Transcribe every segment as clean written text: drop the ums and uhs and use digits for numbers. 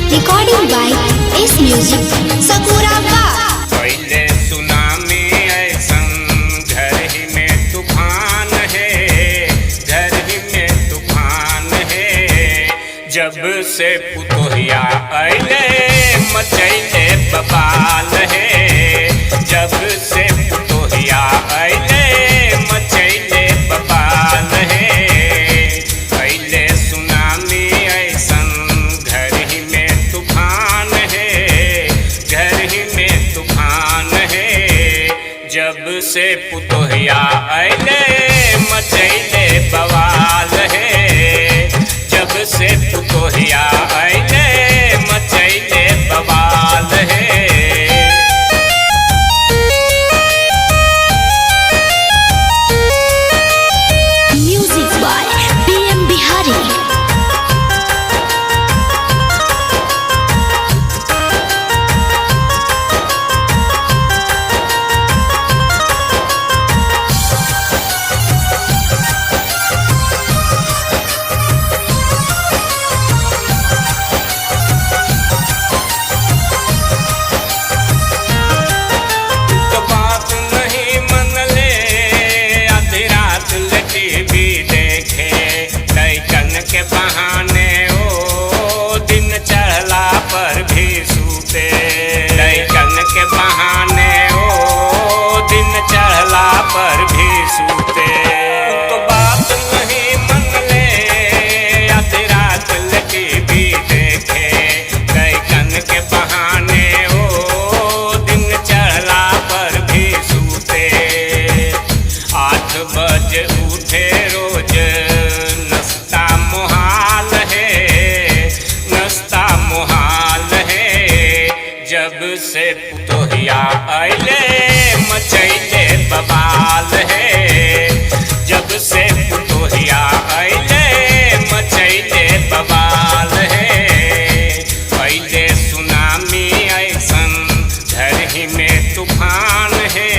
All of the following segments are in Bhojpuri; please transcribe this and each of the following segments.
Recording by S Music सकूराबा। पहले सुनामी ऐसन घर ही में तूफान है, घर ही में तूफान है। जब से पुतोहिया अइले मचैले बवाल है, जब से पुतोहिया अइले मचैले बवाल है। पहले सुनामी ऐसन घर ही में तूफान है, घर ही में तूफान है। जब से पुतोहिया अइले मचैले बवाल है, जब से पुतोहिया अइले मचैले बवाल है। Music by PM Bihari। तो बात नहीं मन ले, आधी रात टीवी देखे, लइकन के बहाने ओ दिन चढ़ला पर भी सूते। लइकन के बहाने ओ दिन चढ़ला पर भी सूते। तो बात नहीं मन ले, आधी रात टीवी देखे, लइकन के बहाने ओ दिन चढ़ला पर भी सूते। 8 बजे उठे रोज, नाश्ता मुहाल है, नाश्ता मुहाल है। जब से पुतोहिया अइले मचैले बवाल है, जब से पुतोहिया अइले मचैले बवाल है। पहले सुनामी ऐसन घर ही में तूफान है,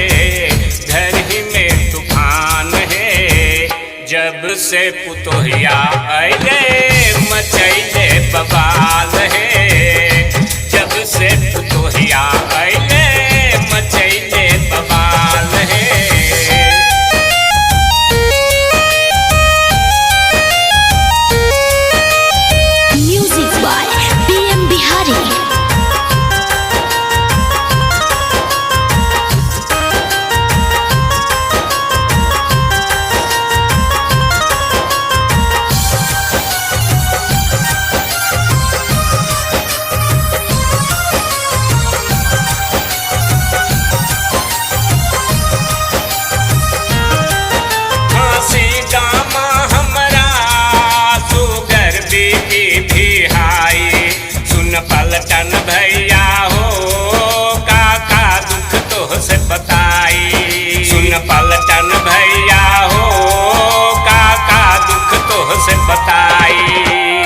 घर ही में तूफान है। जब से पुतोहिया अइले मचैले बवाल है, जब से पुतोहिया अइले मचैले बवाल है। Music by PM Bihari। फांसी गामा हमरा सुगर बीबी भी हाई। सुन पलटन भैया हो काका दुख तो से बताई। सुन पलटन भैया हो काका दुख तो से बताई।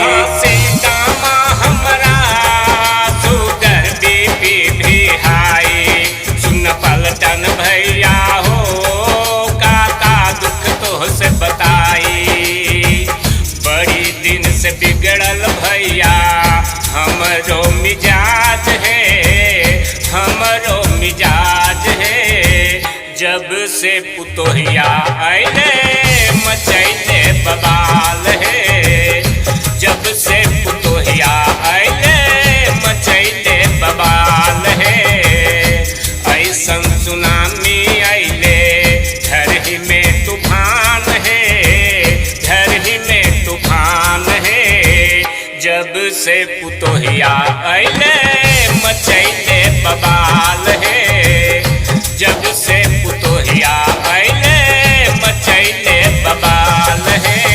फांसी गामा हमरा सुगर बीबी भी हाई। सुन पलटन भैया हो काका दुख तो से बताई। बड़ी दिन से बिगड़ल भैया हमरो मिजाज है, हमरो मिजाज है। जब से पुतोहिया अइले मचैले बवाल है, जब से पुतोहिया अइले मचैले बवाल है। ऐसन सुनामी अइले घर ही में तूफान है, घर ही में तूफान है। जब से पुतोहिया अइले मचैले बवाल है, जब से पुतोहिया अइले मचैले बवाल है।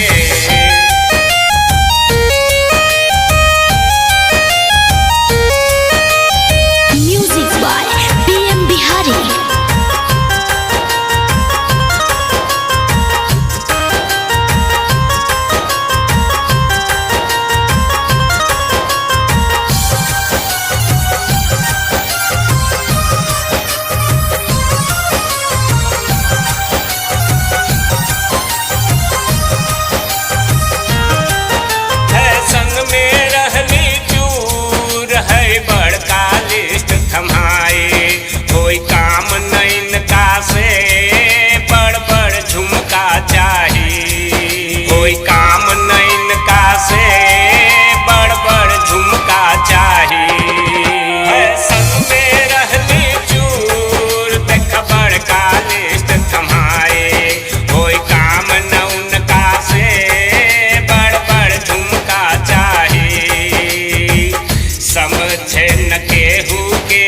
थमाए। कोई काम नैन का से बड़ बड़ झुमका चाहिए। कोई काम नैन का से बड़ बड़ झुमका चाहिए। फैशन में रहली चूर देख बड़का लिस्ट थमाए। कोई काम न उनका से बड़ बड़ झुमका चाहिए। समझे न केहू के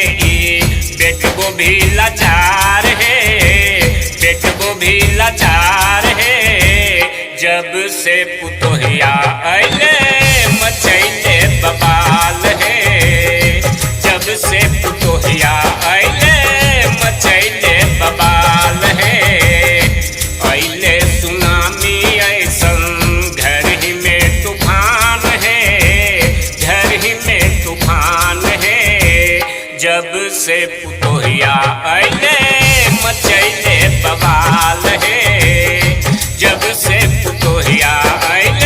बेटको भी लाचार है, बेटको भी लाचार है। जब से पुतोहिया अइले मचैले बबाल है। जब से पुतोहिया अइले मचैले बबाल है। अइले सुनामी ऐसन घर ही में तूफान है, घर ही में तूफान है। जब से पुतोहिया अइले मचैले बवाल है। जब से पुतोहिया अइले